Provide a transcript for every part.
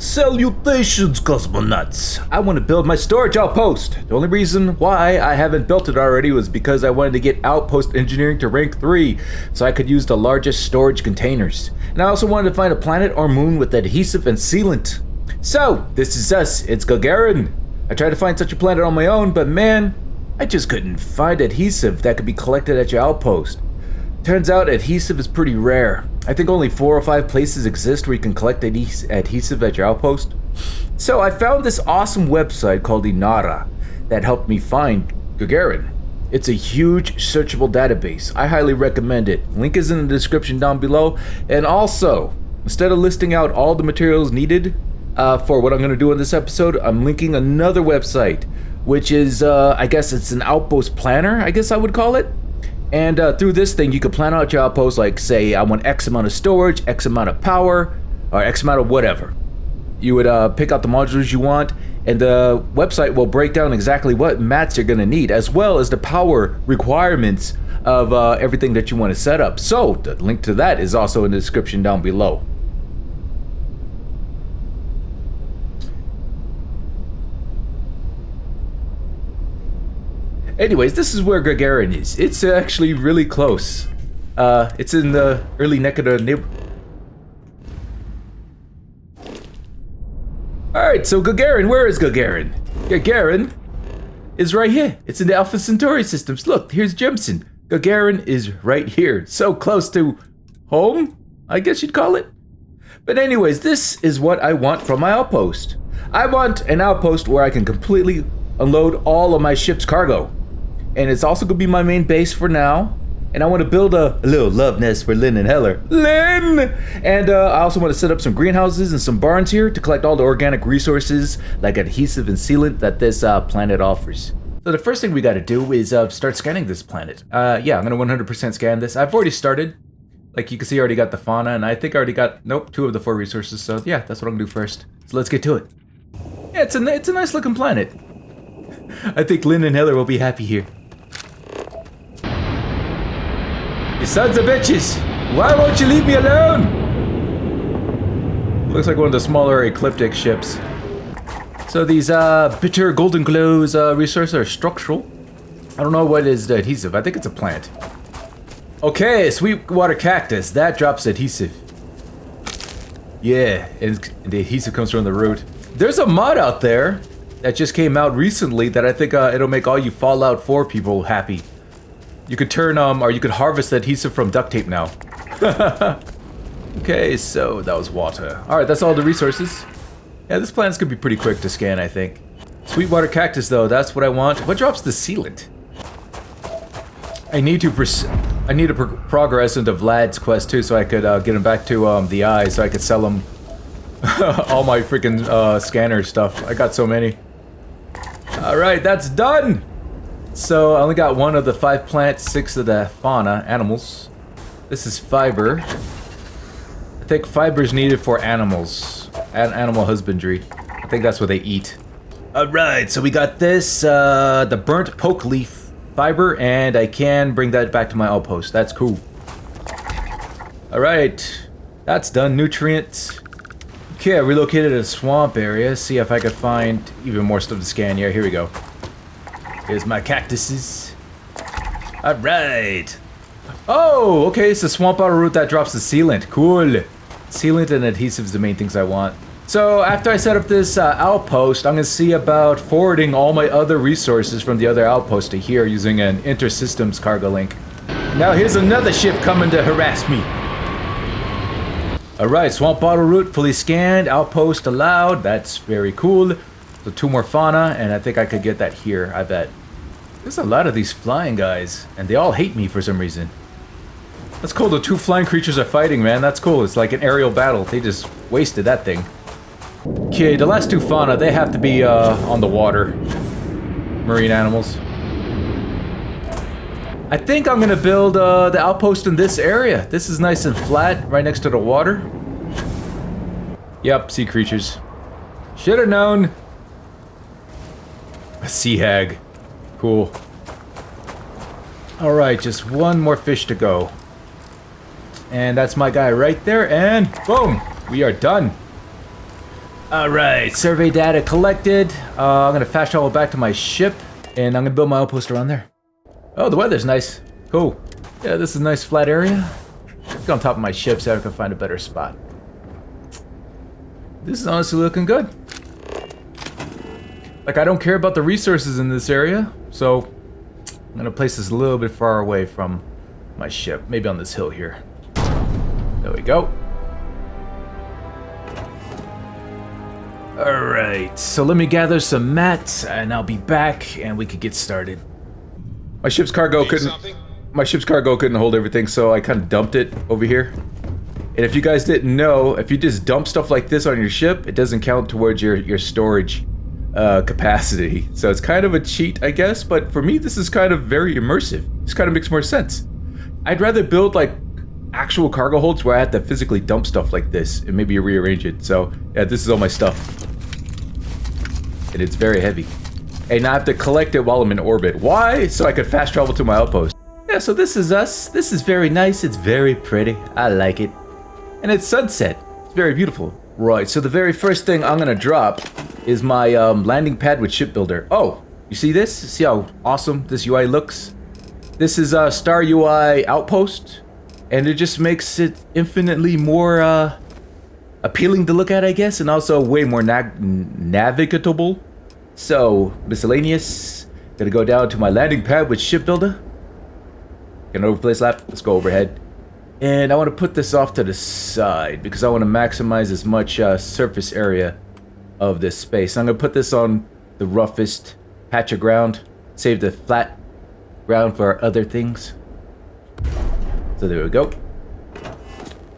Salutations, cosmonauts! I want to build my storage outpost. The only reason why I haven't built it already was because I wanted to get outpost engineering to rank 3, so I could use the largest storage containers. And I also wanted to find a planet or moon with adhesive and sealant. So, this is us, it's Gagarin. I tried to find such a planet on my own, but man, I just couldn't find adhesive that could be collected at your outpost. Turns out adhesive is pretty rare. I think only 4 or 5 places exist where you can collect adhesive at your outpost. So I found this awesome website called INARA that helped me find Gagarin. It's a huge searchable database. I highly recommend it. Link is in the description down below. And also, instead of listing out all the materials needed for what I'm going to do in this episode, I'm linking another website, which is, I guess it's an outpost planner, I guess I would call it. And through this thing, you can plan out your outpost, like say, I want X amount of storage, X amount of power, or X amount of whatever. You would pick out the modules you want, and the website will break down exactly what mats you're gonna need, as well as the power requirements of everything that you want to set up. So, the link to that is also in the description down below. Anyways, this is where Gagarin is. It's actually really close. It's in the early neck of the neighborhood. Alright, so Gagarin, where is Gagarin? Gagarin is right here. It's in the Alpha Centauri systems. Look, here's Jemison. Gagarin is right here. So close to home, I guess you'd call it. But anyways, this is what I want from my outpost. I want an outpost where I can completely unload all of my ship's cargo. And it's also gonna be my main base for now. And I want to build a little love nest for Lynn and Heller. Lynn! And I also want to set up some greenhouses and some barns here to collect all the organic resources like adhesive and sealant that this planet offers. So the first thing we gotta do is start scanning this planet. Yeah, I'm gonna 100% scan this. I've already started. Like you can see, I already got the fauna, and I think I already got, nope, 2 of the 4 resources. So yeah, that's what I'm gonna do first. So let's get to it. Yeah, it's a nice looking planet. I think Lynn and Heller will be happy here. You sons of bitches! Why won't you leave me alone? Looks like one of the smaller ecliptic ships. So these bitter golden glows resources are structural. I don't know what is the adhesive. I think it's a plant. Okay, sweetwater cactus. That drops adhesive. Yeah, and the adhesive comes from the root. There's a mod out there that just came out recently that I think it'll make all you Fallout 4 people happy. You could turn, or you could harvest the adhesive from duct tape now. Okay, so that was water. Alright, that's all the resources. Yeah, this planet's gonna be pretty quick to scan, I think. Sweetwater cactus, though, that's what I want. What drops the sealant? I need to progress into Vlad's quest, too, so I could get him back to the eye, so I could sell him all my freaking scanner stuff. I got so many. Alright, that's done! So I only got 1 of the 5 plants, 6 of the fauna, animals. This is fiber. I think fiber is needed for animals. Animal husbandry. I think that's what they eat. Alright, so we got this, the burnt poke leaf fiber, and I can bring that back to my outpost. That's cool. Alright, that's done. Nutrients. Okay, I relocated a swamp area. See if I could find even more stuff to scan. Yeah, here we go. Here's my cactuses. Alright. Oh, okay, it's the swamp outer root that drops the sealant. Cool. Sealant and adhesive is the main things I want. So after I set up this outpost, I'm gonna see about forwarding all my other resources from the other outpost to here using an intersystems cargo link. Now here's another ship coming to harass me. Alright, swamp bottle route fully scanned, outpost allowed, that's very cool. So 2 more fauna, and I think I could get that here, I bet. There's a lot of these flying guys, and they all hate me for some reason. That's cool, the 2 flying creatures are fighting, man, that's cool. It's like an aerial battle, they just wasted that thing. Okay, the last 2 fauna, they have to be on the water. Marine animals. I think I'm gonna build the outpost in this area. This is nice and flat, right next to the water. Yep, sea creatures. Should've known. A sea hag. Cool. Alright, just 1 more fish to go. And that's my guy right there, and boom! We are done. All right, survey data collected. I'm gonna fast travel back to my ship, and I'm gonna build my outpost around there. Oh, the weather's nice. Cool. Yeah, this is a nice flat area. Let's go on top of my ship so I can find a better spot. This is honestly looking good. Like, I don't care about the resources in this area, so I'm gonna place this a little bit far away from my ship. Maybe on this hill here. There we go. Alright, so let me gather some mats and I'll be back and we could get started. My ship's cargo couldn't hold everything, so I kind of dumped it over here. And if you guys didn't know, if you just dump stuff like this on your ship, it doesn't count towards your storage capacity. So it's kind of a cheat, I guess, but for me this is kind of very immersive. This kind of makes more sense. I'd rather build like actual cargo holds where I have to physically dump stuff like this and maybe rearrange it. So yeah, this is all my stuff. And it's very heavy. And I have to collect it while I'm in orbit. Why? So I could fast travel to my outpost. Yeah, so this is us. This is very nice. It's very pretty. I like it. And it's sunset. It's very beautiful. Right, so the very first thing I'm gonna drop is my landing pad with shipbuilder. Oh, you see this? See how awesome this UI looks? This is Starui Outpost. And it just makes it infinitely more appealing to look at, I guess, and also way more navigable. So, miscellaneous. Gonna go down to my landing pad with shipbuilder. Gonna overplay slap. Let's go overhead. And I want to put this off to the side because I want to maximize as much surface area of this space. I'm gonna put this on the roughest patch of ground. Save the flat ground for other things. So there we go.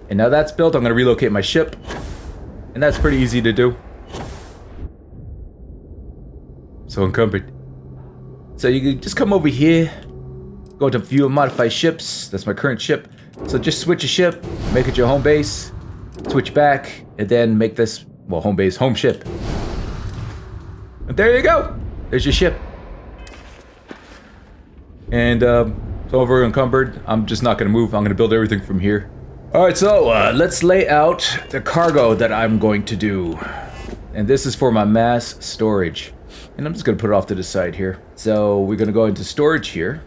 And now that's built, I'm gonna relocate my ship. And that's pretty easy to do. So encumbered. So you can just come over here, go to view and modify ships. That's my current ship. So just switch a ship, make it your home base, switch back, and then make this, well, home base, home ship. And there you go. There's your ship. And it's over encumbered. I'm just not gonna move. I'm gonna build everything from here. All right, so let's lay out the cargo that I'm going to do. And this is for my mass storage. And I'm just gonna put it off to the side here. So we're gonna go into storage here.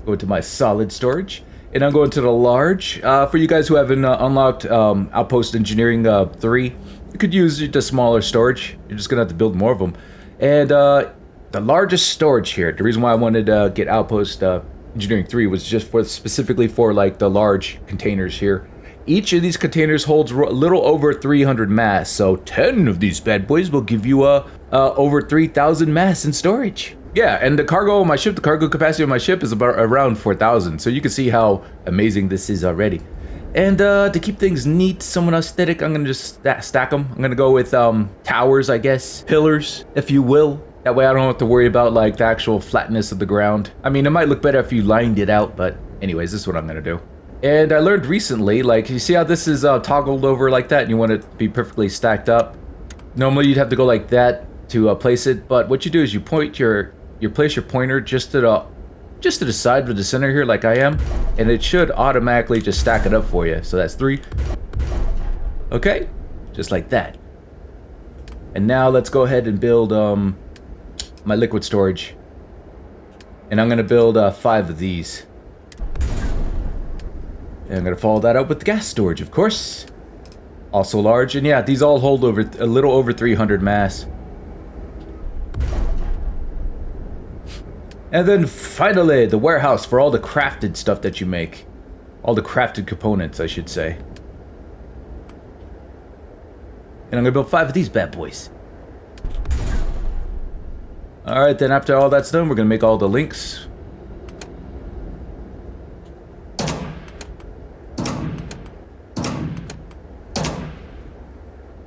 Go into my solid storage. And I'm going to the large. For you guys who haven't unlocked Outpost Engineering 3, you could use the smaller storage. You're just gonna have to build more of them. And the largest storage here, the reason why I wanted to get Outpost Engineering 3 was just specifically for like the large containers here. Each of these containers holds a little over 300 mass, so 10 of these bad boys will give you over 3,000 mass in storage. Yeah, and the cargo on my ship, the cargo capacity of my ship is about around 4,000, so you can see how amazing this is already. And to keep things neat, somewhat aesthetic, I'm gonna just stack them. I'm gonna go with towers, I guess, pillars, if you will. That way I don't have to worry about like the actual flatness of the ground. I mean, it might look better if you lined it out, but anyways, this is what I'm gonna do. And I learned recently, like, you see how this is toggled over like that, and you want it to be perfectly stacked up? Normally you'd have to go like that to place it, but what you do is you place your pointer just to the side of the center here, like I am, and it should automatically just stack it up for you. So that's 3. Okay, just like that. And now let's go ahead and build my liquid storage. And I'm gonna build 5 of these. And I'm gonna follow that up with gas storage, of course. Also large, and yeah, these all hold over a little over 300 mass. And then finally, the warehouse for all the crafted stuff that you make. All the crafted components, I should say. And I'm gonna build 5 of these bad boys. Alright, then after all that's done, we're gonna make all the links.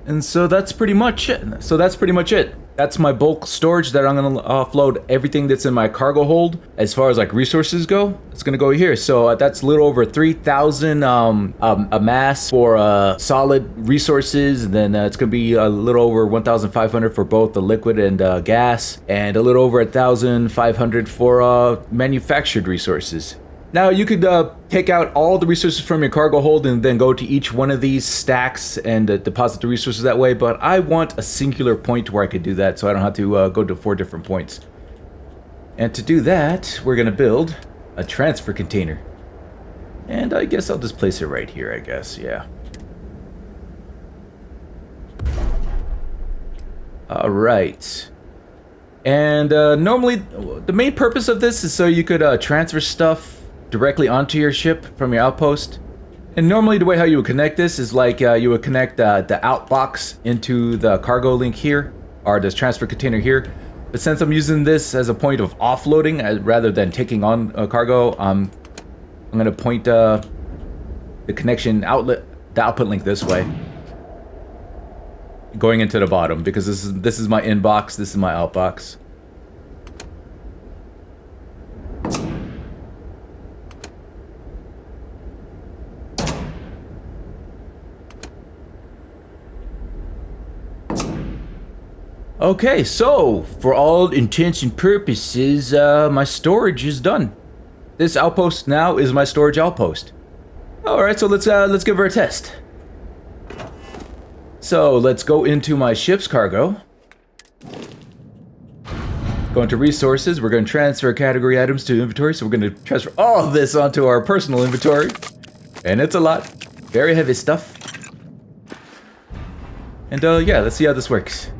And so that's pretty much it. That's my bulk storage that I'm gonna offload everything that's in my cargo hold. As far as like resources go, it's gonna go here. So that's a little over 3,000 a mass for solid resources. And then it's gonna be a little over 1,500 for both the liquid and gas, and a little over 1,500 for manufactured resources. Now you could take out all the resources from your cargo hold and then go to each one of these stacks and deposit the resources that way, but I want a singular point where I could do that so I don't have to go to 4 different points. And to do that, we're going to build a transfer container. And I guess I'll just place it right here, I guess, yeah. Alright. And normally, the main purpose of this is so you could transfer stuff directly onto your ship from your outpost. And normally the way how you would connect this is like you would connect the outbox into the cargo link here, or this transfer container here. But since I'm using this as a point of offloading rather than taking on a cargo, I'm going to point the connection outlet, the output link this way, going into the bottom, because this is my inbox, this is my outbox. Okay, so for all intents and purposes, my storage is done. This outpost now is my storage outpost. All right, so let's give her a test. So let's go into my ship's cargo. Go into resources. We're going to transfer category items to inventory. So we're going to transfer all of this onto our personal inventory, and it's a lot, very heavy stuff. And yeah, let's see how this works.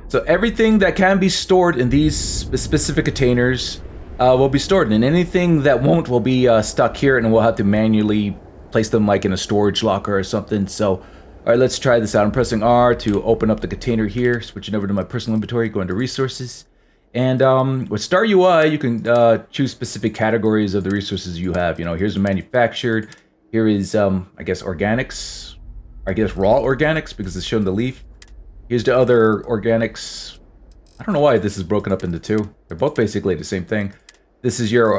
So everything that can be stored in these specific containers will be stored, and anything that won't will be stuck here, and we'll have to manually place them like in a storage locker or something. So, all right, let's try this out. I'm pressing R to open up the container here, switching over to my personal inventory, go into resources. And with Starui, you can choose specific categories of the resources you have. You know, here's the manufactured. Here is, I guess, organics. I guess raw organics, because it's shown the leaf. Here's the other organics. I don't know why this is broken up into 2. They're both basically the same thing. This is your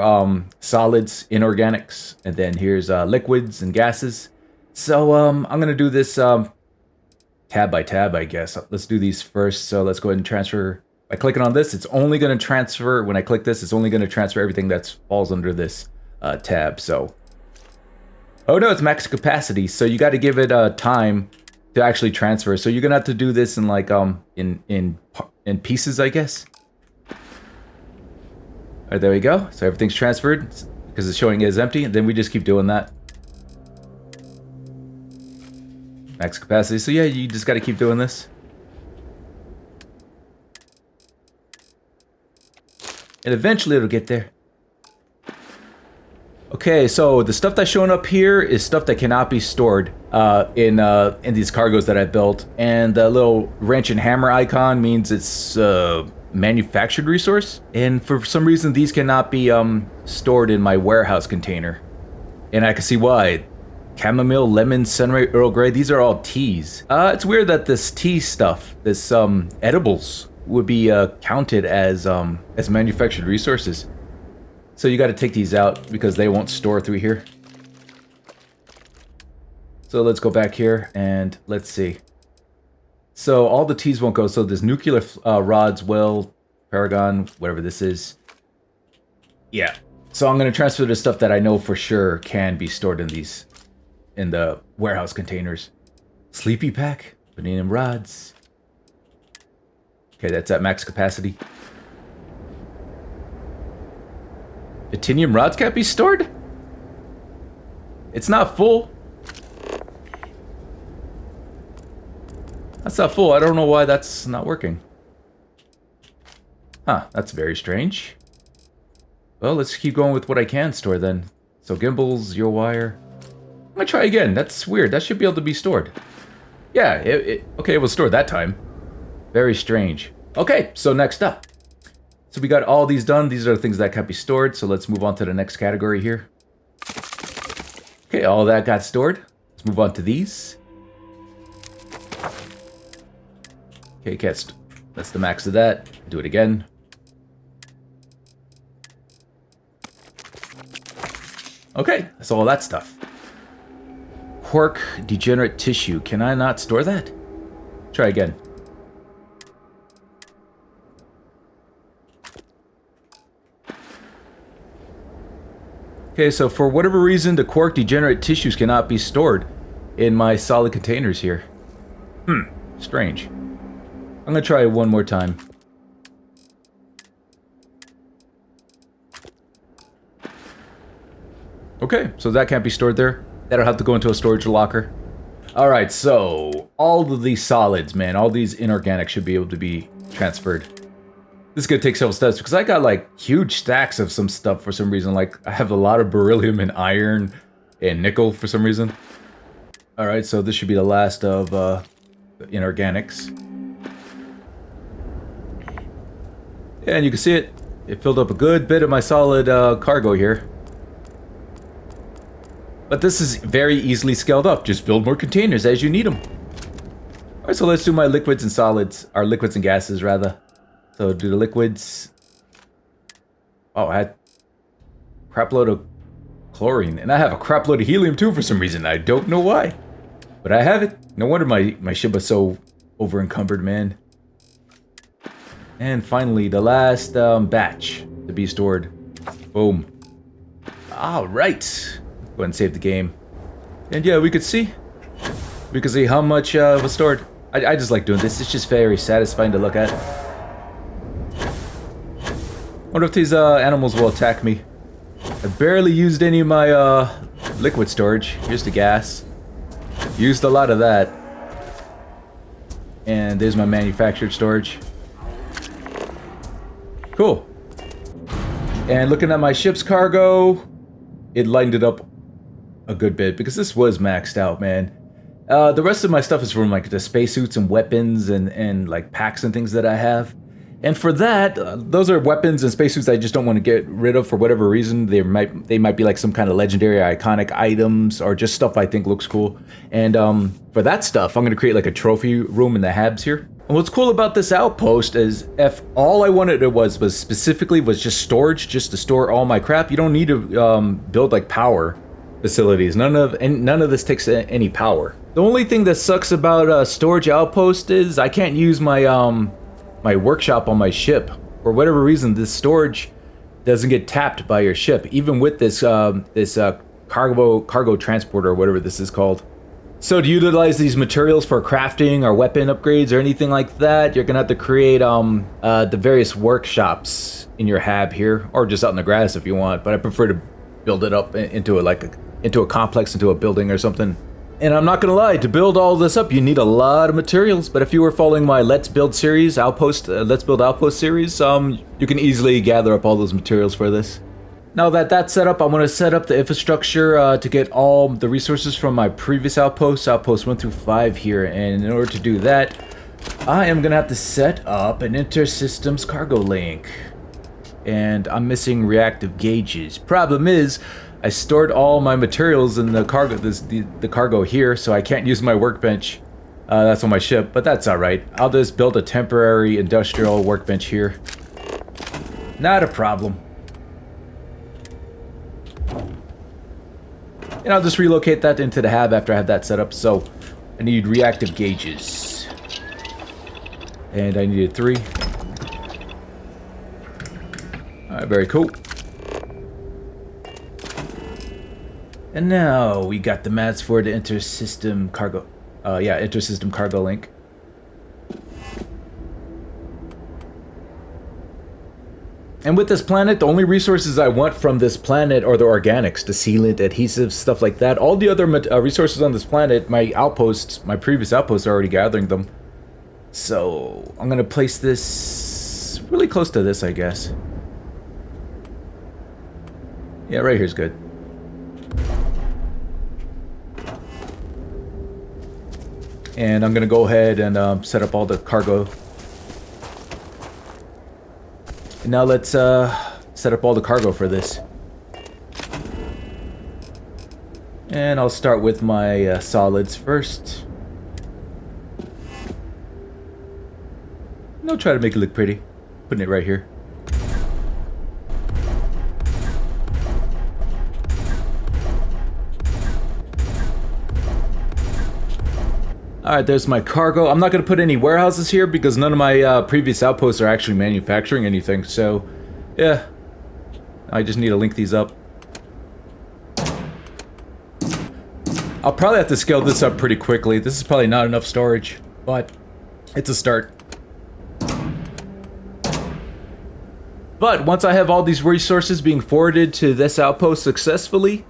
solids, inorganics, and then here's liquids and gases. So I'm gonna do this tab by tab, I guess. Let's do these first. So let's go ahead and transfer. By clicking on this, it's only gonna transfer. When I click this, it's only gonna transfer everything that falls under this tab. So, oh no, it's max capacity. So you got to give it time to actually transfer. So you're gonna have to do this in like in pieces, I guess. All right, there we go. So everything's transferred because it's showing it as empty, and then we just keep doing that. Max capacity. So yeah, you just got to keep doing this. And eventually it'll get there. Okay, so the stuff that's showing up here is stuff that cannot be stored in these cargos that I built, and the little wrench and hammer icon means it's manufactured resource. And for some reason, these cannot be stored in my warehouse container, and I can see why. Chamomile, lemon, sunray, Earl Grey. These are all teas. It's weird that this tea stuff, this edibles, would be counted as manufactured resources. So you got to take these out because they won't store through here. So let's go back here and let's see. So all the T's won't go. So this nuclear rods will, Paragon, whatever this is. Yeah. So I'm going to transfer the stuff that I know for sure can be stored in these, in the warehouse containers. Sleepy pack, vanadium rods. Okay, that's at max capacity. Titanium rods can't be stored? It's not full. That's not full. I don't know why that's not working. Huh, that's very strange. Well, let's keep going with what I can store then. So gimbals, your wire. I'm gonna try again. That's weird. That should be able to be stored. Yeah, okay, it was stored that time. Very strange. Okay, so next up. So we got all these done. These are the things that can't be stored. So let's move on to the next category here. Okay, all that got stored. Let's move on to these. Okay, that's the max of that. Do it again. Okay, that's all that stuff. Quark degenerate tissue. Can I not store that? Try again. Okay, so for whatever reason, the quark degenerate tissues cannot be stored in my solid containers here. Strange. I'm gonna try it one more time. Okay, so that can't be stored there. That'll have to go into a storage locker. Alright, so all of these solids, man, all these inorganics should be able to be transferred. This is gonna take several steps because I got like huge stacks of some stuff for some reason. Like I have a lot of beryllium and iron and nickel for some reason. Alright, so this should be the last of the inorganics. And you can see it. It filled up a good bit of my solid cargo here. But this is very easily scaled up. Just build more containers as you need them. Alright, so let's do my liquids and solids. Or liquids and gases, rather. So do the liquids. Oh, I had a crap load of chlorine. And I have a crap load of helium too for some reason. I don't know why. But I have it. No wonder my ship was so over encumbered, man. And finally, the last batch to be stored. Boom. Alright. Go ahead and save the game. And yeah, we could see how much was stored. I just like doing this. It's just very satisfying to look at. Wonder if these animals will attack me. I barely used any of my liquid storage. Here's the gas. Used a lot of that. And there's my manufactured storage. Cool. And looking at my ship's cargo, it lightened it up a good bit because this was maxed out, man. The rest of my stuff is from like the spacesuits and weapons and like packs and things that I have. And for that, those are weapons and spacesuits I just don't want to get rid of for whatever reason. They might be like some kind of legendary, iconic items or just stuff I think looks cool. And for that stuff, I'm gonna create like a trophy room in the habs here. And what's cool about this outpost is if all I wanted it was specifically just storage, just to store all my crap, you don't need to build like power facilities. None of this takes any power. The only thing that sucks about storage outpost is I can't use my my workshop on my ship. For whatever reason, this storage doesn't get tapped by your ship, even with this cargo transporter or whatever this is called. So to utilize these materials for crafting or weapon upgrades or anything like that, you're gonna have to create the various workshops in your hab here, or just out in the grass if you want. But I prefer to build it up into a complex, into a building or something. And I'm not gonna lie, to build all this up, you need a lot of materials. But if you were following my Let's Build series, Let's Build Outpost series, you can easily gather up all those materials for this. Now that that's set up, I'm gonna set up the infrastructure to get all the resources from my previous outposts, Outpost 1 through 5 here. And in order to do that, I am gonna have to set up an intersystems cargo link. And I'm missing reactive gauges. Problem is, I stored all my materials in the cargo, the cargo here, so I can't use my workbench. That's on my ship, but that's alright. I'll just build a temporary industrial workbench here. Not a problem. And I'll just relocate that into the hab after I have that set up. So I need reactive gauges. And I needed 3. Alright, very cool. And now we got the mats for the intersystem cargo. Intersystem cargo link. And with this planet, the only resources I want from this planet are the organics, the sealant, adhesive, stuff like that. All the other resources on this planet, my previous outposts are already gathering them. So I'm gonna place this really close to this, I guess. Yeah, right here's good. And I'm gonna go ahead and set up all the cargo. And now let's set up all the cargo for this. And I'll start with my solids first. And I'll try to make it look pretty. Putting it right here. Alright, there's my cargo. I'm not going to put any warehouses here because none of my previous outposts are actually manufacturing anything, so yeah. I just need to link these up. I'll probably have to scale this up pretty quickly. This is probably not enough storage, but it's a start. But once I have all these resources being forwarded to this outpost successfully,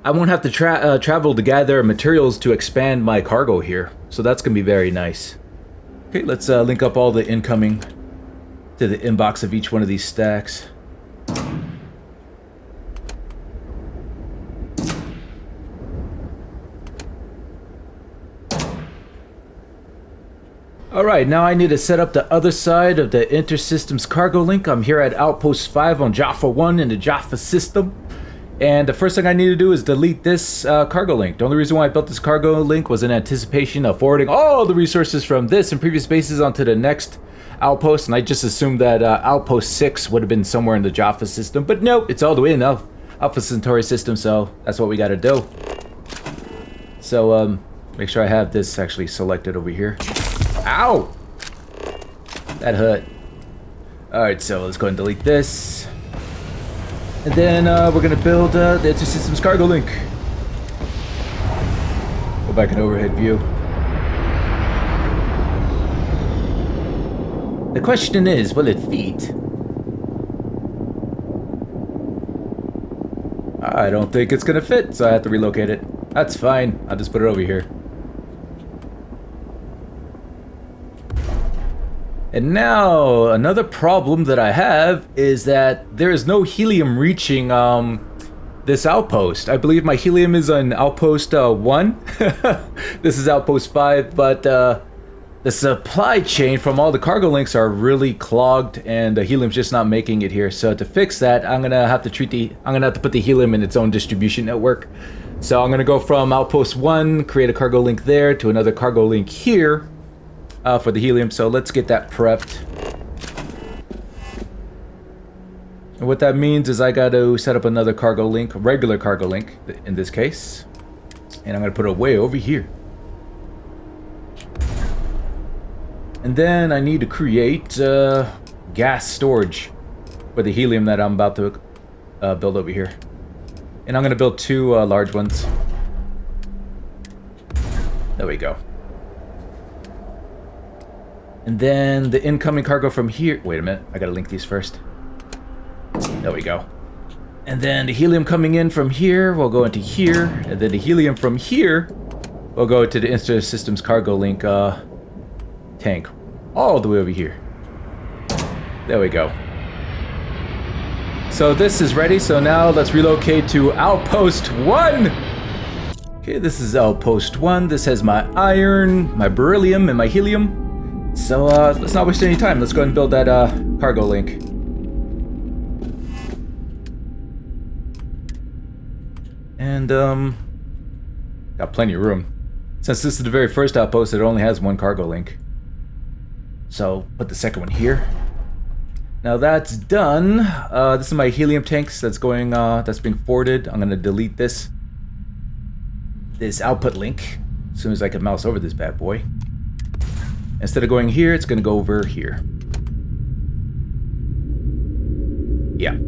I won't have to travel to gather materials to expand my cargo here. So that's going to be very nice. Okay, let's link up all the incoming to the inbox of each one of these stacks. Alright, now I need to set up the other side of the Intersystems cargo link. I'm here at Outpost 5 on Jaffa 1 in the Jaffa system. And the first thing I need to do is delete this cargo link. The only reason why I built this cargo link was in anticipation of forwarding all the resources from this and previous bases onto the next outpost. And I just assumed that Outpost 6 would have been somewhere in the Jaffa system. But no, it's all the way in the Alpha Centauri system, so that's what we gotta do. So, make sure I have this actually selected over here. Ow! That hurt. Alright, so let's go ahead and delete this. And then we're going to build the Intersystems cargo link. Go back in overhead view. The question is, will it fit? I don't think it's going to fit, so I have to relocate it. That's fine. I'll just put it over here. And now, another problem that I have is that there is no helium reaching this outpost. I believe my helium is on Outpost 1. This is Outpost 5, but the supply chain from all the cargo links are really clogged and the helium's just not making it here. So to fix that, I'm gonna have to put the helium in its own distribution network. So I'm gonna go from Outpost 1, create a cargo link there, to another cargo link here. For the helium, so let's get that prepped. And what that means is I got to set up another cargo link, a regular cargo link in this case, and I'm going to put it way over here. And then I need to create gas storage for the helium that I'm about to build over here. And I'm going to build two large ones. There we go. And then the incoming cargo from here... Wait a minute, I gotta link these first. There we go. And then the helium coming in from here will go into here. And then the helium from here will go to the Intersystems cargo link tank. All the way over here. There we go. So this is ready, so now let's relocate to Outpost 1! Okay, this is Outpost 1. This has my iron, my beryllium, and my helium. So let's not waste any time. Let's go ahead and build that cargo link. And got plenty of room. Since this is the very first outpost, it only has one cargo link. So put the second one here. Now that's done. This is my helium tanks that's going that's being forwarded. I'm gonna delete this output link as soon as I can mouse over this bad boy. Instead of going here, it's going to go over here. Yeah.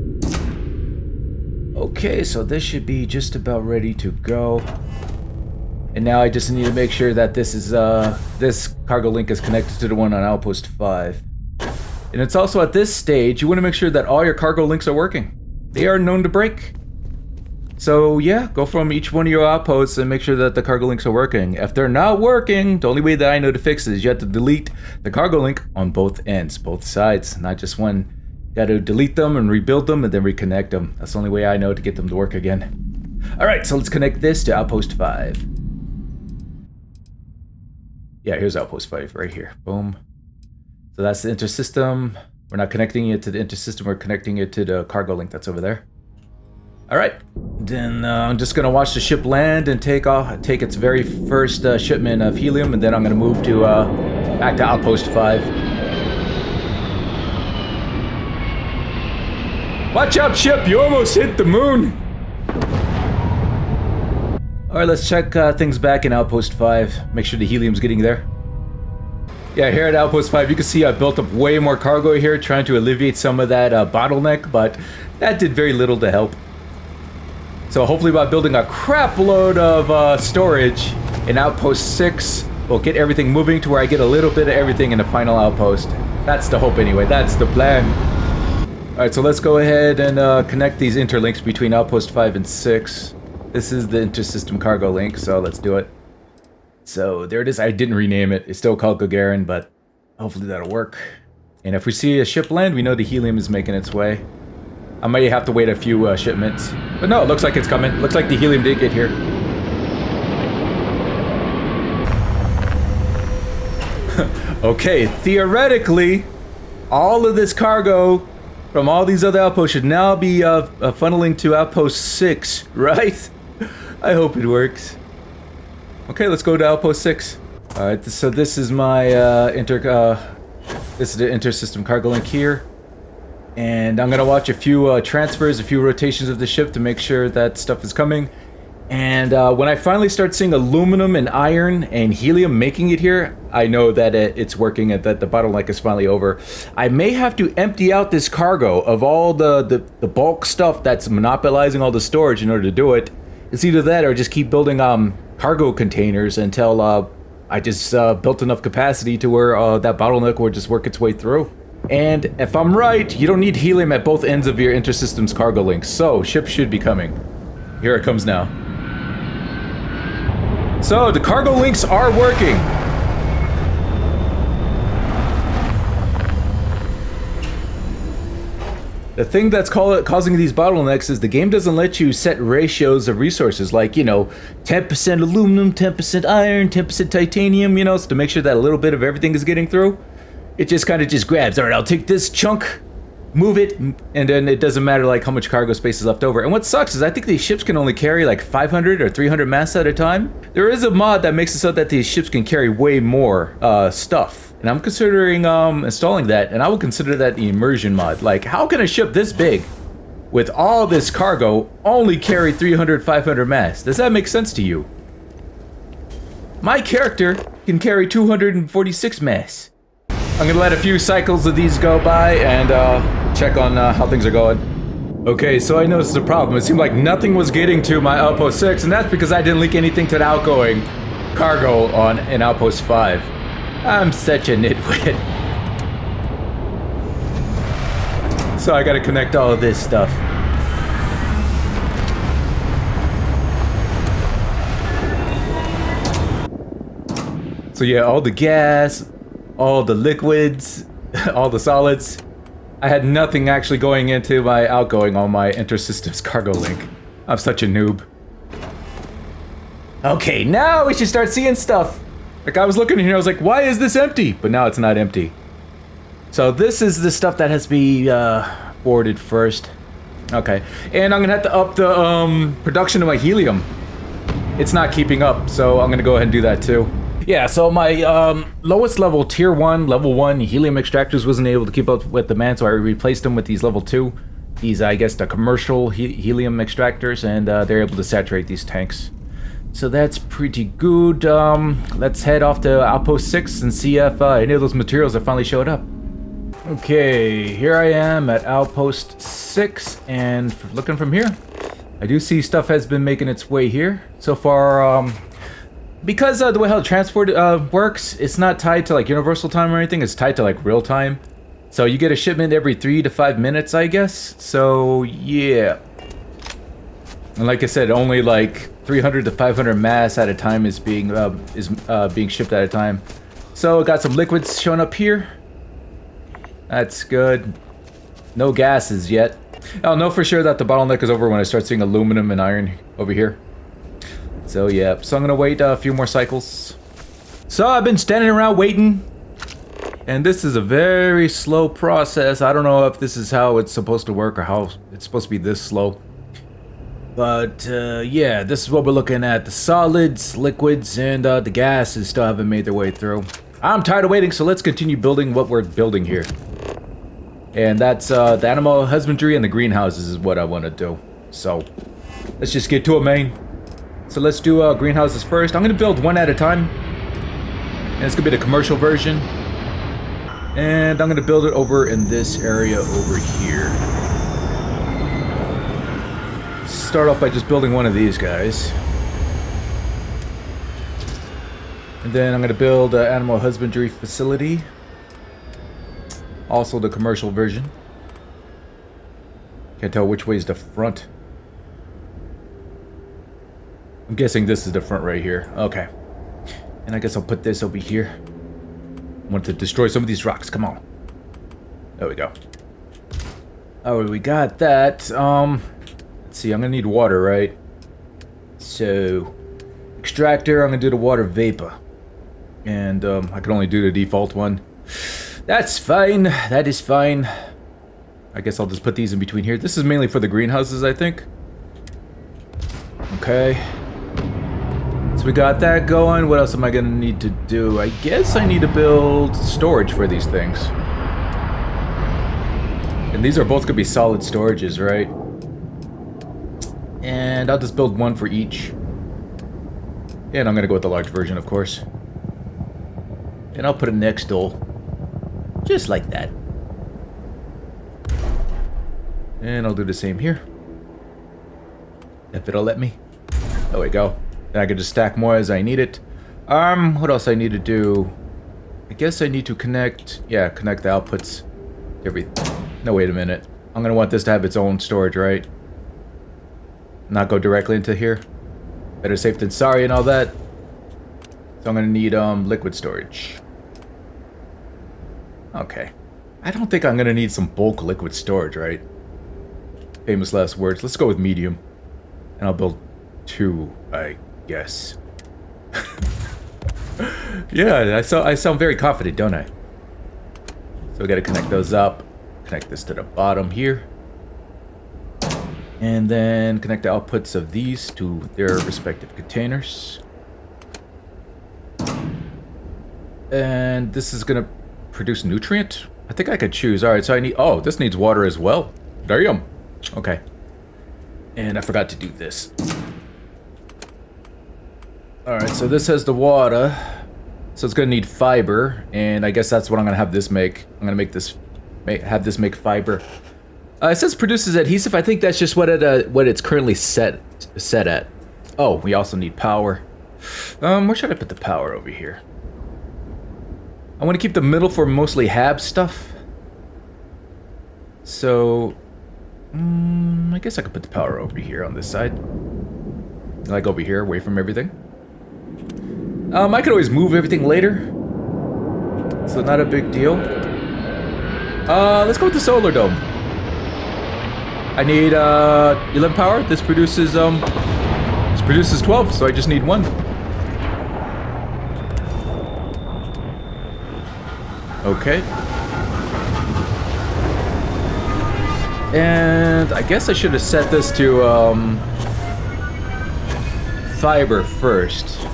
Okay, so this should be just about ready to go. And now I just need to make sure that this is this cargo link is connected to the one on Outpost 5. And it's also at this stage, you want to make sure that all your cargo links are working. They are known to break. So yeah, go from each one of your outposts and make sure that the cargo links are working. If they're not working, the only way that I know to fix it is you have to delete the cargo link on both ends, both sides, not just one. You got to delete them and rebuild them and then reconnect them. That's the only way I know to get them to work again. Alright, so let's connect this to Outpost 5. Yeah, here's Outpost 5 right here. Boom. So that's the intersystem. We're not connecting it to the intersystem, we're connecting it to the cargo link that's over there. Alright, then I'm just going to watch the ship land and take its very first shipment of helium, and then I'm going to move to back to Outpost 5. Watch out, ship! You almost hit the moon! Alright, let's check things back in Outpost 5. Make sure the helium's getting there. Yeah, here at Outpost 5, you can see I built up way more cargo here, trying to alleviate some of that bottleneck, but that did very little to help. So hopefully by building a crap load of storage in Outpost 6, we'll get everything moving to where I get a little bit of everything in the final outpost. That's the hope anyway, that's the plan. Alright, so let's go ahead and connect these interlinks between Outpost 5 and 6. This is the intersystem cargo link, so let's do it. So there it is. I didn't rename it. It's still called Gagarin, but hopefully that'll work. And if we see a ship land, we know the helium is making its way. I might have to wait a few shipments. But no, it looks like it's coming. Looks like the helium did get here. Okay, theoretically, all of this cargo from all these other outposts should now be funneling to Outpost 6, right? I hope it works. Okay, let's go to Outpost 6. Alright, so this is my this is the intersystem cargo link here. And I'm gonna watch a few transfers, a few rotations of the ship to make sure that stuff is coming. And when I finally start seeing aluminum and iron and helium making it here, I know that it's working and that the bottleneck is finally over. I may have to empty out this cargo of all the bulk stuff that's monopolizing all the storage in order to do it. It's either that or just keep building cargo containers until I just built enough capacity to where that bottleneck will just work its way through. And if I'm right, you don't need helium at both ends of your intersystems cargo links, so ship should be coming. Here it comes now. So, the cargo links are working. The thing that's causing these bottlenecks is the game doesn't let you set ratios of resources, like, you know, 10% aluminum, 10% iron, 10% titanium, you know, so to make sure that a little bit of everything is getting through. It just kind of just grabs, all right, I'll take this chunk, move it, and then it doesn't matter like how much cargo space is left over. And what sucks is I think these ships can only carry like 500 or 300 mass at a time. There is a mod that makes it so that these ships can carry way more stuff. And I'm considering installing that, and I would consider that the immersion mod. Like, how can a ship this big with all this cargo only carry 300, 500 mass? Does that make sense to you? My character can carry 246 mass. I'm gonna let a few cycles of these go by and check on how things are going. Okay, so I noticed the problem. It seemed like nothing was getting to my Outpost 6, and that's because I didn't leak anything to the outgoing cargo in Outpost 5. I'm such a nitwit. So I gotta connect all of this stuff. So yeah, all the gas, all the liquids, all the solids. I had nothing actually going into my outgoing on my intersystems cargo link. I'm such a noob. Okay, now we should start seeing stuff. Like, I was looking in here, I was like, why is this empty? But now it's not empty. So this is the stuff that has to be boarded first. Okay, and I'm gonna have to up the production of my helium. It's not keeping up, so I'm gonna go ahead and do that too. Yeah, so my lowest level tier 1, level 1 helium extractors wasn't able to keep up with demand, so I replaced them with these level 2. These, I guess, the commercial helium extractors, and they're able to saturate these tanks. So that's pretty good. Let's head off to Outpost 6 and see if any of those materials have finally showed up. Okay, here I am at Outpost 6, and looking from here, I do see stuff has been making its way here. So far, because the way how the transport works, it's not tied to like universal time or anything, it's tied to like real time. So you get a shipment every 3 to 5 minutes, I guess. So yeah. And like I said, only like 300 to 500 mass at a time is being shipped at a time. So got some liquids showing up here. That's good. No gases yet. I'll know for sure that the bottleneck is over when I start seeing aluminum and iron over here. So yeah, so I'm gonna wait a few more cycles. So I've been standing around waiting, and this is a very slow process. I don't know if this is how it's supposed to work or how it's supposed to be this slow. But yeah, this is what we're looking at. The solids, liquids, and the gases still haven't made their way through. I'm tired of waiting, so let's continue building what we're building here. And that's the animal husbandry and the greenhouses is what I want to do. So let's just get to it, man. So let's do greenhouses first. I'm gonna build one at a time. And it's gonna be the commercial version. And I'm gonna build it over in this area over here. start off by just building one of these guys. And then I'm going to build an animal husbandry facility. Also the commercial version. Can't tell which way is the front. I'm guessing this is the front right here. Okay. And I guess I'll put this over here. I want to destroy some of these rocks. Come on. There we go. Oh, we got that. Let's see. I'm going to need water, right? So, extractor, I'm going to do the water vapor. And I can only do the default one. That's fine. That is fine. I guess I'll just put these in between here. This is mainly for the greenhouses, I think. Okay. So we got that going. What else am I going to need to do? I guess I need to build storage for these things. And these are both going to be solid storages, right? And I'll just build one for each. And I'm going to go with the large version, of course. And I'll put it next door. Just like that. And I'll do the same here. If it'll let me. There we go. Then I can just stack more as I need it. What else I need to do? I guess I need to connect... Yeah, connect the outputs. No, wait a minute. I'm going to want this to have its own storage, right? Not go directly into here. Better safe than sorry and all that. So I'm going to need liquid storage. Okay. I don't think I'm going to need some bulk liquid storage, right? Famous last words. Let's go with medium. And I'll build 2, I guess. Yeah, I sound very confident, don't I? So we got to connect those up. Connect this to the bottom here. And then connect the outputs of these to their respective containers. And this is going to produce nutrient? I think I could choose. Alright, so I need... Oh, this needs water as well. Damn. Okay. And I forgot to do this. Alright, so this has the water. So it's going to need fiber. And I guess that's what I'm going to have this make. I'm going to make this... have this make fiber. It says produces adhesive. I think that's just what it's currently set at. Oh, we also need power. Where should I put the power over here? I want to keep the middle for mostly hab stuff. So, I guess I could put the power over here on this side. Like over here, away from everything. I could always move everything later. So not a big deal. Let's go with the solar dome. I need 11 power. This produces 12, so I just need 1. Okay. And I guess I should have set this to fiber first.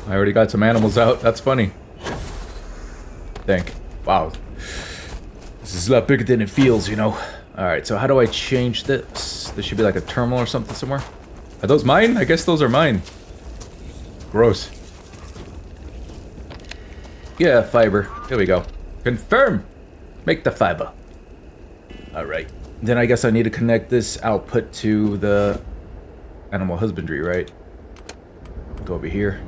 I already got some animals out. That's funny. Wow. This is a lot bigger than it feels, you know. Alright, so how do I change this? There should be like a terminal or something somewhere. Are those mine? I guess those are mine. Gross. Yeah, fiber. Here we go. Confirm! Make the fiber. Alright. Then I guess I need to connect this output to the animal husbandry, right? Go over here.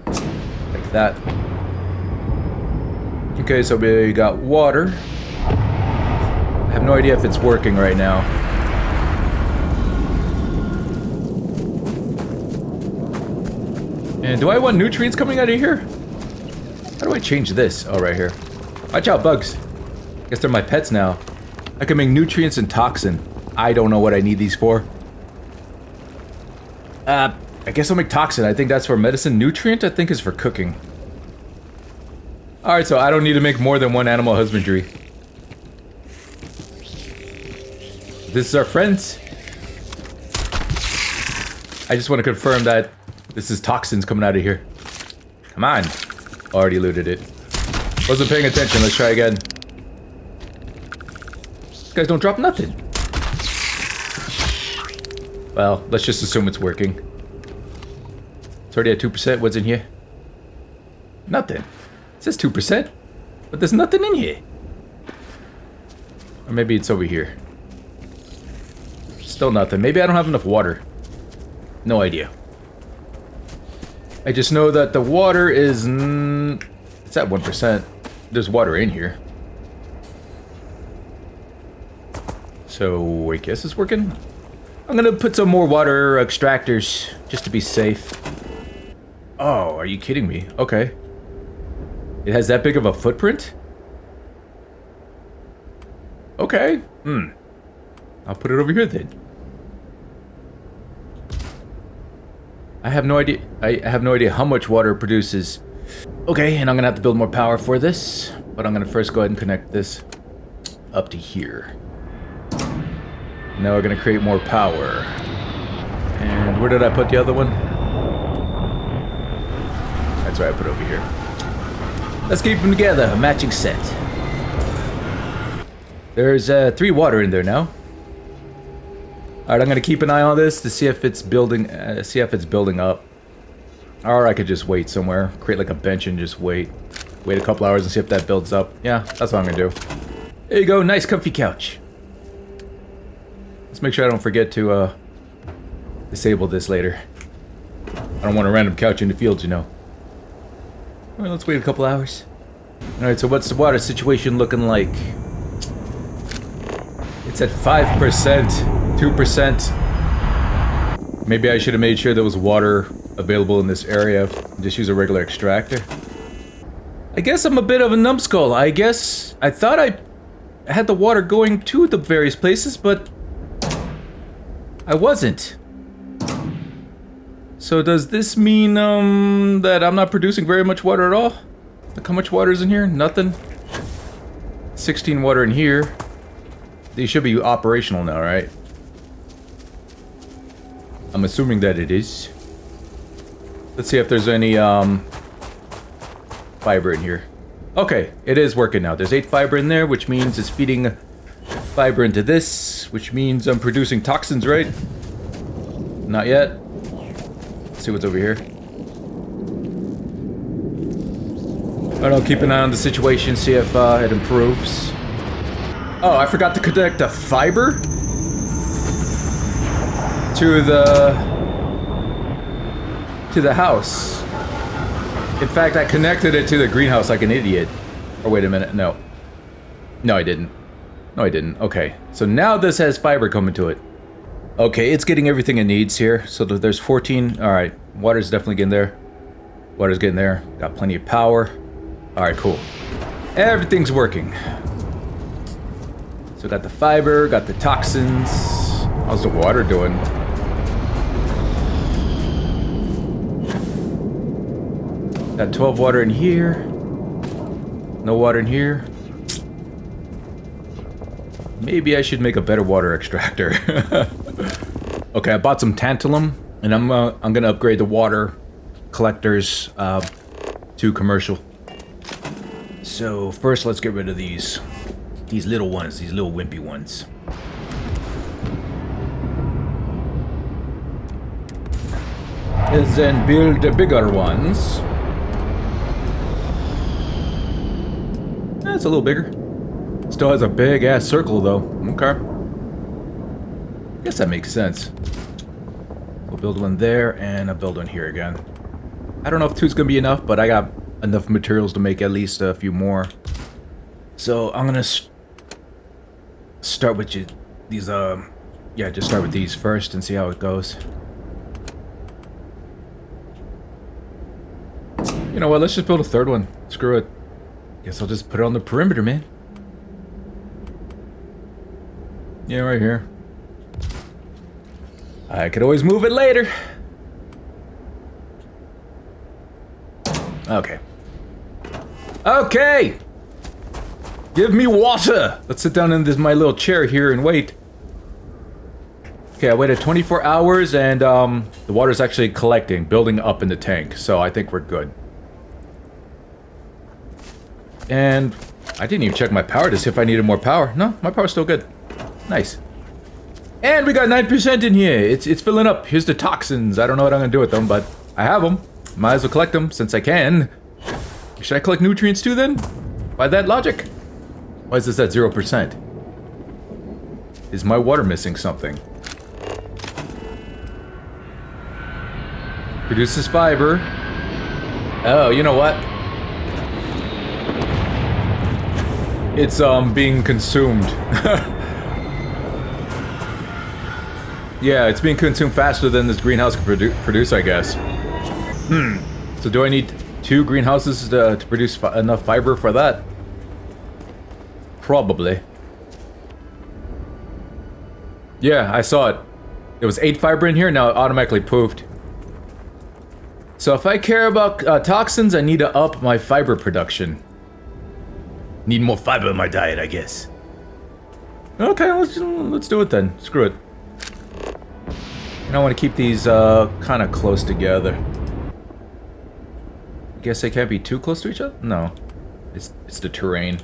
Like that. Okay, so we got water. I have no idea if it's working right now. And do I want nutrients coming out of here? How do I change this? Oh, right here. Watch out, bugs. Guess they're my pets now. I can make nutrients and toxin. I don't know what I need these for. I guess I'll make toxin. I think that's for medicine. Nutrient, I think, is for cooking. Alright, so I don't need to make more than 1 animal husbandry. This is our friends. I just want to confirm that this is toxins coming out of here. Come on. Already looted it. Wasn't paying attention. Let's try again. These guys don't drop nothing. Well, let's just assume it's working. It's already at 2%. What's in here? Nothing. It says 2%, but there's nothing in here. Or maybe it's over here. Still nothing. Maybe I don't have enough water. No idea. I just know that the water is... it's at 1%. There's water in here. So, I guess it's working. I'm gonna put some more water extractors, just to be safe. Oh, are you kidding me? Okay. It has that big of a footprint? Okay. I'll put it over here then. I have no idea. I have no idea how much water it produces. Okay, and I'm gonna have to build more power for this, but I'm gonna first go ahead and connect this up to here. Now we're gonna create more power. And where did I put the other one? That's right, I put it over here. Let's keep them together, a matching set. There's 3 water in there now. Alright, I'm gonna keep an eye on this to see if it's building up. Or I could just wait somewhere, create like a bench and just wait a couple hours and see if that builds up. Yeah, that's what I'm gonna do. There you go, nice comfy couch. Let's make sure I don't forget to disable this later. I don't want a random couch in the fields, you know. Alright, let's wait a couple hours. Alright, so what's the water situation looking like? It's at 5%. 2%. Maybe I should have made sure there was water available in this area. Just use a regular extractor. I guess I'm a bit of a numbskull. I guess I thought I had the water going to the various places, but I wasn't. So does this mean that I'm not producing very much water at all? Look how much water is in here? Nothing. 16 water in here. These should be operational now, right? I'm assuming that it is. Let's see if there's any fiber in here. Okay, it is working now. There's 8 fiber in there, which means it's feeding fiber into this, which means I'm producing toxins, right? Not yet. Let's see what's over here. Alright, I'll keep an eye on the situation, see if it improves. Oh, I forgot to connect the fiber to the house. In fact, I connected it to the greenhouse like an idiot. Oh, wait a minute. No. No, I didn't. No, I didn't. Okay. So now this has fiber coming to it. Okay, it's getting everything it needs here. So there's 14. All right. Water's definitely getting there. Water's getting there. Got plenty of power. All right, cool. Everything's working. So got the fiber, got the toxins. How's the water doing? Got 12 water in here. No water in here. Maybe I should make a better water extractor. Okay, I bought some tantalum, and I'm gonna upgrade the water collectors to commercial. So first, let's get rid of these little ones, these little wimpy ones. And then build the bigger ones. That's a little bigger. Still has a big ass circle though. Okay. Guess that makes sense. We'll build one there and I'll build one here again. I don't know if 2's gonna be enough, but I got enough materials to make at least a few more. So I'm gonna start with these, yeah, just start with these first and see how it goes. You know what, let's just build a 3rd one. Screw it. Guess I'll just put it on the perimeter, man. Yeah, right here. I could always move it later. Okay. Okay! Give me water! Let's sit down in my little chair here and wait. Okay, I waited 24 hours and the water's actually collecting, building up in the tank, so I think we're good. And I didn't even check my power to see if I needed more power. No, my power's still good. Nice. And we got 9% in here. It's filling up. Here's the toxins. I don't know what I'm gonna do with them, but I have them. Might as well collect them since I can. Should I collect nutrients too then? By that logic. Why is this at 0%? Is my water missing something? Produces fiber. Oh, you know what? It's being consumed. Yeah, it's being consumed faster than this greenhouse can produce, I guess. So do I need 2 greenhouses to produce enough fiber for that? Probably. Yeah, I saw it. There was 8 fiber in here, now it automatically poofed. So if I care about toxins, I need to up my fiber production. Need more fiber in my diet, I guess. Okay, let's do it then. Screw it. And I want to keep these kind of close together. I guess they can't be too close to each other? No. It's the terrain.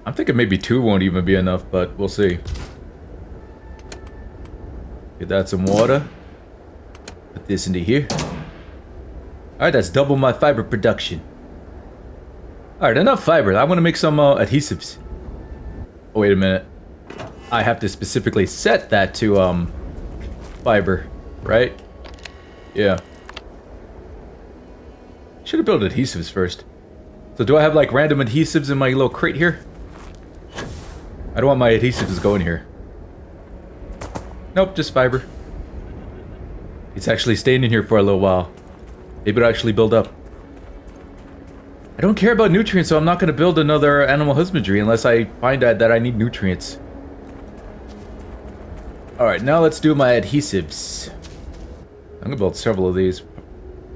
I'm thinking maybe 2 won't even be enough, but we'll see. Get that some water. Put this into here. Alright, that's double my fiber production. Alright, enough fiber. I want to make some adhesives. Oh, wait a minute. I have to specifically set that to fiber, right? Yeah. Should have built adhesives first. So do I have like random adhesives in my little crate here? I don't want my adhesives to go in here. Nope, just fiber. It's actually staying in here for a little while. Maybe it'll actually build up. I don't care about nutrients, so I'm not going to build another animal husbandry unless I find out that I need nutrients. Alright, now let's do my adhesives. I'm going to build several of these.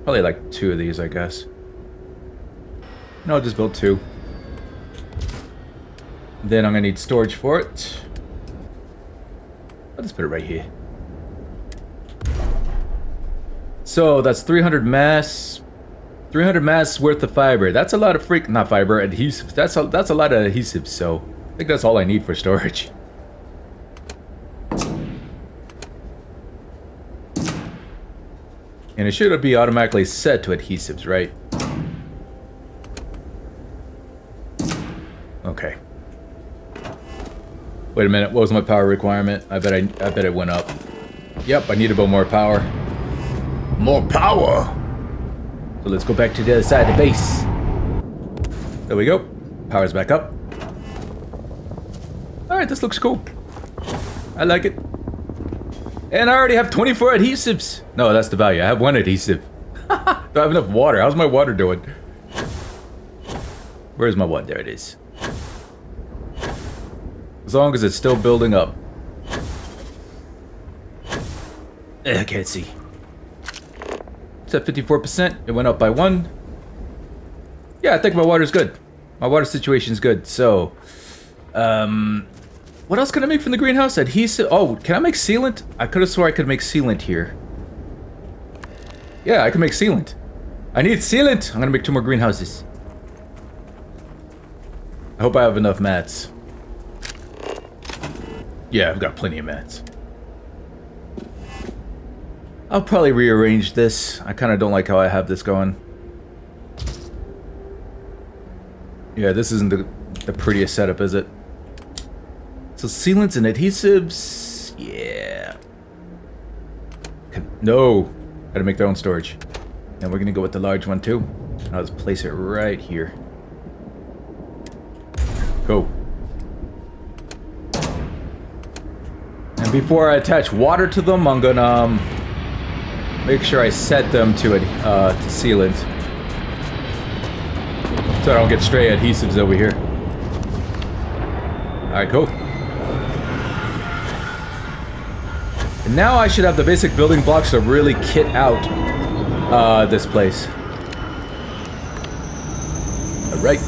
Probably like 2 of these, I guess. No, I'll just build 2. Then I'm going to need storage for it. I'll just put it right here. So that's 300 mass. 300 mass worth of fiber. That's a lot of not fiber, adhesives. That's a lot of adhesives, so I think that's all I need for storage. And it should be automatically set to adhesives, right? Okay. Wait a minute, what was my power requirement? I bet it went up. Yep, I need a bit more power. More power! So let's go back to the other side of the base. There we go. Power's back up. Alright, this looks cool. I like it. And I already have 24 adhesives. No, that's the value. I have 1 adhesive. Do I have enough water? How's my water doing? Where's my water? There it is. As long as it's still building up. I can't see. It's at 54%. It went up by 1. Yeah, I think my water's good. My water situation's good. So, what else can I make from the greenhouse? Adhesive. Oh, can I make sealant? I could have swore I could make sealant here. Yeah, I can make sealant. I need sealant. I'm gonna make 2 more greenhouses. I hope I have enough mats. Yeah, I've got plenty of mats. I'll probably rearrange this. I kind of don't like how I have this going. Yeah, this isn't the prettiest setup, is it? So sealants and adhesives, yeah. No, gotta make their own storage. And we're gonna go with the large one too. And I'll just place it right here. Go. And before I attach water to them, I'm gonna make sure I set them to sealant. So I don't get stray adhesives over here. Alright, cool. And now I should have the basic building blocks to really kit out this place. Alright.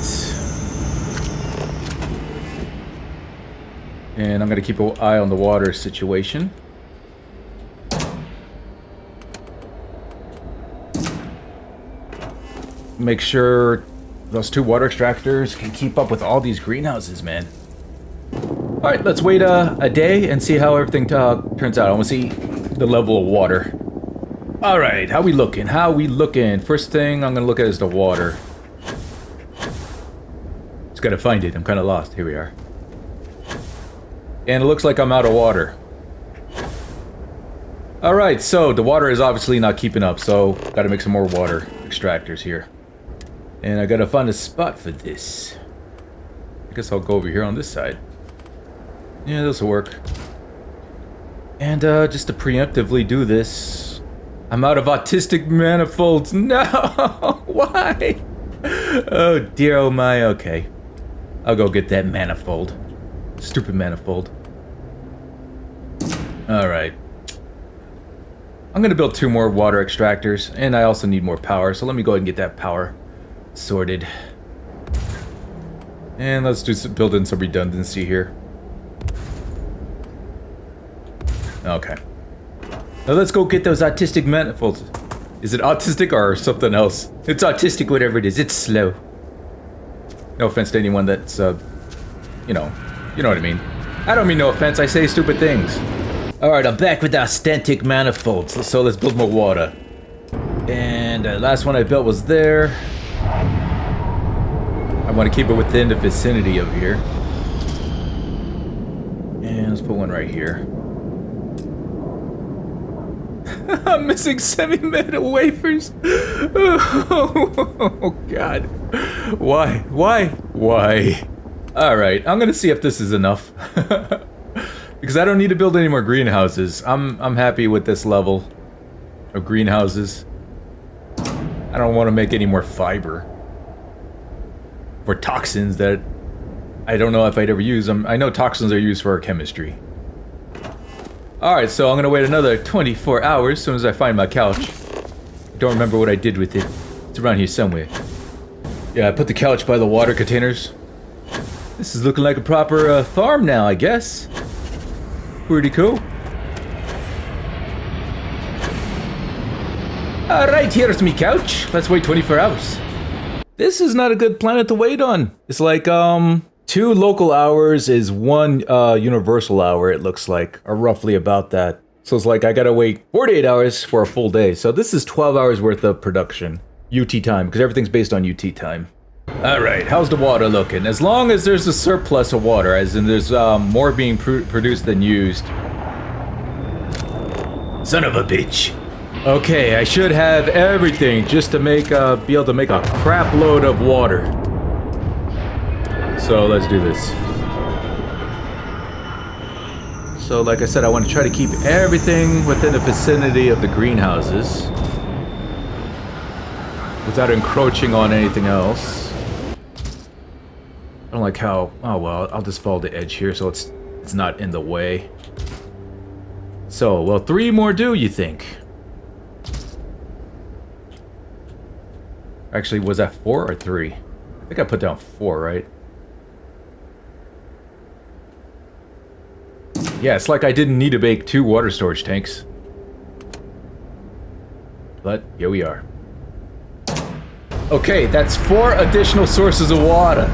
And I'm gonna keep an eye on the water situation. Make sure those 2 water extractors can keep up with all these greenhouses, man. Alright, let's wait a day and see how everything turns out. I want to see the level of water. Alright, how we looking? How we looking? First thing I'm going to look at is the water. Just got to find it. I'm kind of lost. Here we are. And it looks like I'm out of water. Alright, so the water is obviously not keeping up, so gotta make some more water extractors here. And I gotta find a spot for this. I guess I'll go over here on this side. Yeah, this will work. And just to preemptively do this, I'm out of autistic manifolds. No! Why? Oh dear, oh my, okay. I'll go get that manifold. Stupid manifold. Alright. I'm gonna build 2 more water extractors, and I also need more power, so let me go ahead and get that power sorted. And let's build in some redundancy here. Okay. Now let's go get those autistic manifolds. Is it autistic or something else? It's autistic, whatever it is. It's slow. No offense to anyone that's, you know what I mean. I don't mean no offense, I say stupid things. Alright, I'm back with the authentic manifolds, so let's build more water. And the last one I built was there. I want to keep it within the vicinity of here. And let's put one right here. I'm missing semi-metal wafers. Oh, God. Why? Alright, I'm gonna see if this is enough. Because I don't need to build any more greenhouses. I'm happy with this level of greenhouses. I don't want to make any more fiber. For toxins that I don't know if I'd ever use them. I know toxins are used for our chemistry. Alright, so I'm gonna wait another 24 hours as soon as I find my couch. Don't remember what I did with it. It's around here somewhere. Yeah, I put the couch by the water containers. This is looking like a proper farm now, I guess. Pretty cool. Alright, here's me couch. Let's wait 24 hours. This is not a good planet to wait on. It's like, 2 local hours is 1 universal hour, it looks like. Or roughly about that. So it's like I gotta wait 48 hours for a full day. So this is 12 hours worth of production. UT time, because everything's based on UT time. Alright, how's the water looking? As long as there's a surplus of water, as in there's more being produced than used. Son of a bitch. Okay, I should have everything just to make be able to make a crap load of water. So let's do this. So like I said, I want to try to keep everything within the vicinity of the greenhouses without encroaching on anything else. I don't like how, oh well, I'll just follow the edge here so it's not in the way. So, well, 3 more do, you think? Actually, was that 4 or 3? I think I put down 4, right? Yeah, it's like I didn't need to make 2 water storage tanks. But, here we are. Okay, that's 4 additional sources of water.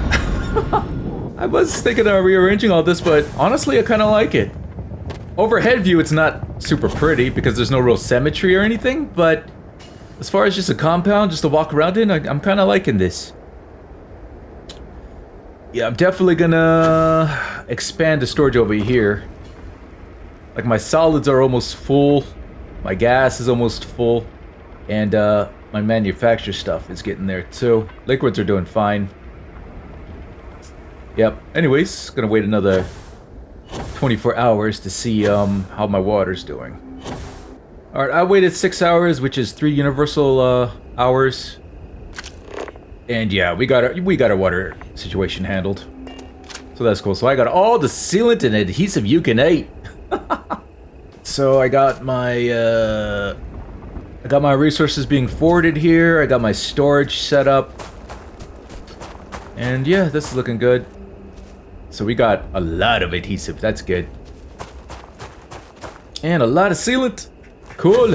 I was thinking of rearranging all this, but honestly, I kind of like it. Overhead view, it's not super pretty because there's no real symmetry or anything, but as far as just a compound, just to walk around in, I'm kind of liking this. Yeah, I'm definitely gonna expand the storage over here. Like, my solids are almost full, my gas is almost full, and my manufacture stuff is getting there too. Liquids are doing fine. Yep, anyways, gonna wait another 24 hours to see how my water's doing. Alright, I waited 6 hours, which is 3 universal hours. And yeah, we got our water situation handled. So that's cool. So I got all the sealant and adhesive you can eat. So I got my resources being forwarded here. I got my storage set up. And yeah, this is looking good. So we got a lot of adhesive, that's good. And a lot of sealant. Cool.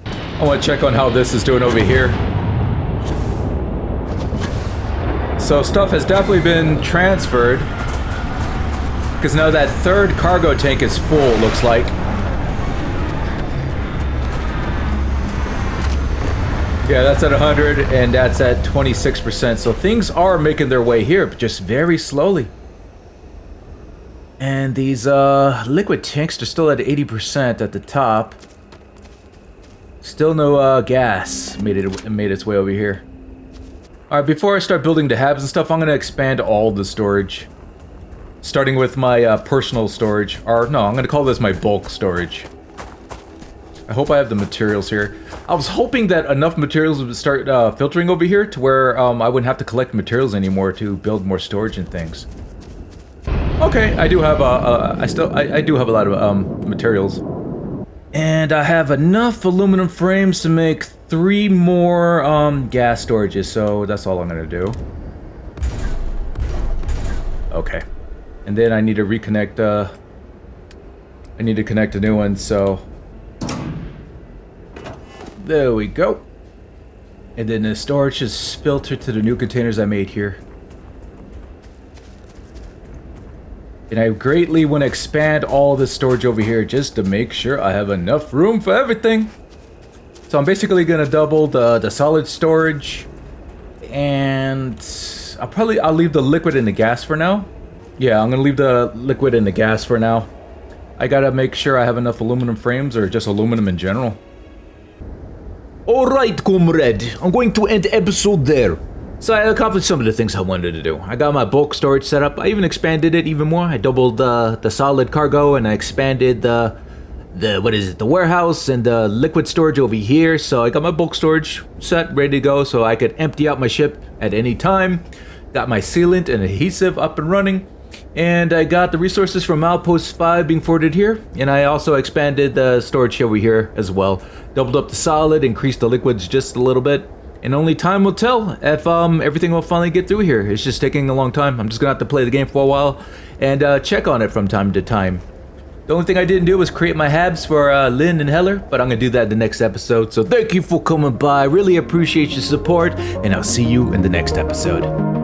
I want to check on how this is doing over here. So stuff has definitely been transferred. Because now that 3rd cargo tank is full, looks like. Yeah, that's at 100 and that's at 26%. So things are making their way here, but just very slowly. And these liquid tanks are still at 80% at the top. Still no gas made its way over here. Alright, before I start building the habs and stuff, I'm gonna expand all the storage. Starting with my personal storage. Or no, I'm gonna call this my bulk storage. I hope I have the materials here. I was hoping that enough materials would start filtering over here to where I wouldn't have to collect materials anymore to build more storage and things. Okay, I do have I do have a lot of materials. And I have enough aluminum frames to make 3 more gas storages, so that's all I'm gonna do. Okay. And then I need to reconnect I need to connect a new one, so there we go. And then the storage is filtered to the new containers I made here. And I greatly want to expand all this storage over here just to make sure I have enough room for everything. So I'm basically going to double the solid storage. And I'll leave the liquid and the gas for now. Yeah, I'm going to leave the liquid and the gas for now. I got to make sure I have enough aluminum frames or just aluminum in general. Alright, comrade. I'm going to end the episode there. So I accomplished some of the things I wanted to do. I got my bulk storage set up. I even expanded it even more. I doubled the solid cargo and I expanded the warehouse and the liquid storage over here. So I got my bulk storage set, ready to go so I could empty out my ship at any time. Got my sealant and adhesive up and running. And I got the resources from Outpost 5 being forwarded here. And I also expanded the storage over here as well. Doubled up the solid, increased the liquids just a little bit. And only time will tell if everything will finally get through here. It's just taking a long time. I'm just gonna have to play the game for a while and check on it from time to time. The only thing I didn't do was create my habs for Lynn and Heller, but I'm gonna do that in the next episode. So thank you for coming by. Really appreciate your support, and I'll see you in the next episode.